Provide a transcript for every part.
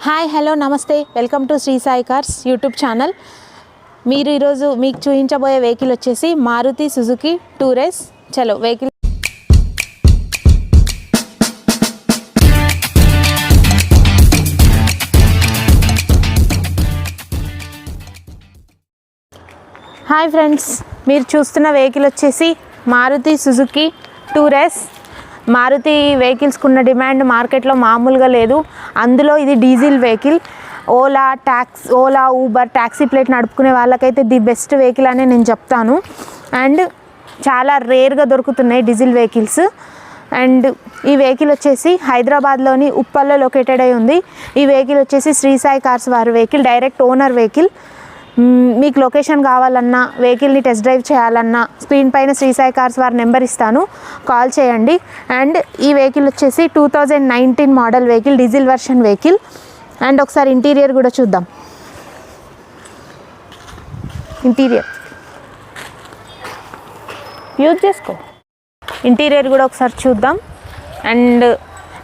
Hi hello నమస్తే welcome to Shri Sai cars YouTube channel. మీరు ఈరోజు మీకు చూపించబోయే వెహికల్ వచ్చేసి మారుతి సుజుకి టూరేస్. చలో వెహికల్. హాయ్ ఫ్రెండ్స్, మీరు చూస్తున్న వెహికల్ వచ్చేసి మారుతి సుజుకి టూరేస్. మారుతి వెహికల్స్కి ఉన్న డిమాండ్ మార్కెట్లో మామూలుగా లేదు. అందులో ఇది diesel vehicle. Ola Uber taxi plate నడుపుకునే వాళ్ళకైతే ది బెస్ట్ వెహికల్ అని నేను చెప్తాను. అండ్ చాలా రేర్గా దొరుకుతున్నాయి డీజిల్ వెహికల్స్. అండ్ ఈ వెహికల్ వచ్చేసి హైదరాబాద్లోని ఉప్పల్లో లొకేటెడ్ అయి ఉంది. ఈ వెహికల్ వచ్చేసి శ్రీ సాయి కార్స్ వారి వెహికల్, డైరెక్ట్ ఓనర్ వెహికల్. మీకు లొకేషన్ కావాలన్నా, వెహికల్ని టెస్ట్ డ్రైవ్ చేయాలన్నా స్క్రీన్ పైన శ్రీ సాయి కార్స్ వారి నెంబర్ ఇస్తాను, కాల్ చేయండి. అండ్ ఈ వెహికల్ వచ్చేసి 2019 model vehicle, diesel version vehicle. And ఒకసారి ఇంటీరియర్ కూడా చూద్దాం. ఇంటీరియర్ యూజ్ చేసుకో. ఇంటీరియర్ కూడా ఒకసారి చూద్దాం. అండ్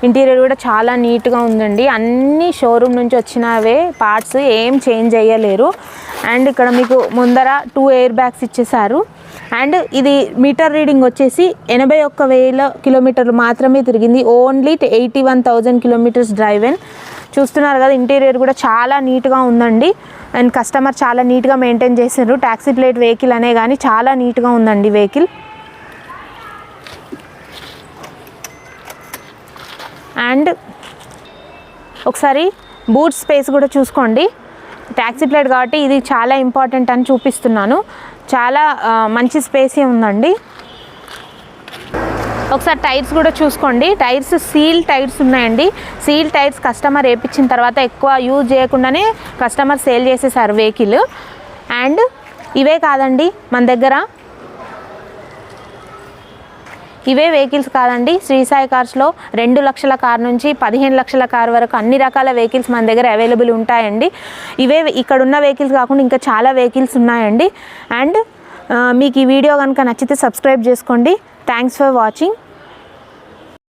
ఇంటీరియర్ కూడా చాలా నీట్గా ఉందండి. అన్ని షోరూమ్ నుంచి వచ్చినవే పార్ట్స్, ఏం చేంజ్ అయ్యలేరు. అండ్ ఇక్కడ మీకు ముందర 2 ఎయిర్ బ్యాగ్స్ ఇచ్చేసారు. అండ్ ఇది మీటర్ రీడింగ్ వచ్చేసి 81,000 కిలోమీటర్లు మాత్రమే తిరిగింది. Only 81,000 kilometres drive in. చూస్తున్నారు కదా, ఇంటీరియర్ కూడా చాలా నీట్గా ఉందండి. అండ్ కస్టమర్ చాలా నీట్గా మెయింటైన్ చేశారు. ట్యాక్సీ ప్లేట్ వెహికల్ అనే కానీ చాలా నీట్గా ఉందండి వెహికల్. అండ్ ఒకసారి బూట్ స్పేస్ కూడా చూసుకోండి. ట్యాక్సీ ప్లేట్ కాబట్టి ఇది చాలా ఇంపార్టెంట్ అని చూపిస్తున్నాను. చాలా మంచి స్పేసే ఉందండి. ఒకసారి టైర్స్ కూడా చూసుకోండి. టైర్స్ సీల్ టైర్స్ ఉన్నాయండి. సీల్ టైర్స్ కస్టమర్ వేయించిన తర్వాత ఎక్కువ యూజ్ చేయకుండానే కస్టమర్ సేల్ చేసేసారు వెహికల్. అండ్ ఇవే కాదండి, మన దగ్గర ఇవే వెహికల్స్ కాదండి, శ్రీ సాయి కార్స్లో 2 లక్షల కార్ నుంచి 15 లక్షల కార్ వరకు అన్ని రకాల వెహికల్స్ మన దగ్గర అవైలబుల్ ఉంటాయండి. ఇవే ఇక్కడ ఉన్న వెహికల్స్ కాకుండా ఇంకా చాలా వెహికల్స్ ఉన్నాయండి. అండ్ మీకు ఈ వీడియో కనుక నచ్చితే సబ్స్క్రైబ్ చేసుకోండి. Thanks for watching.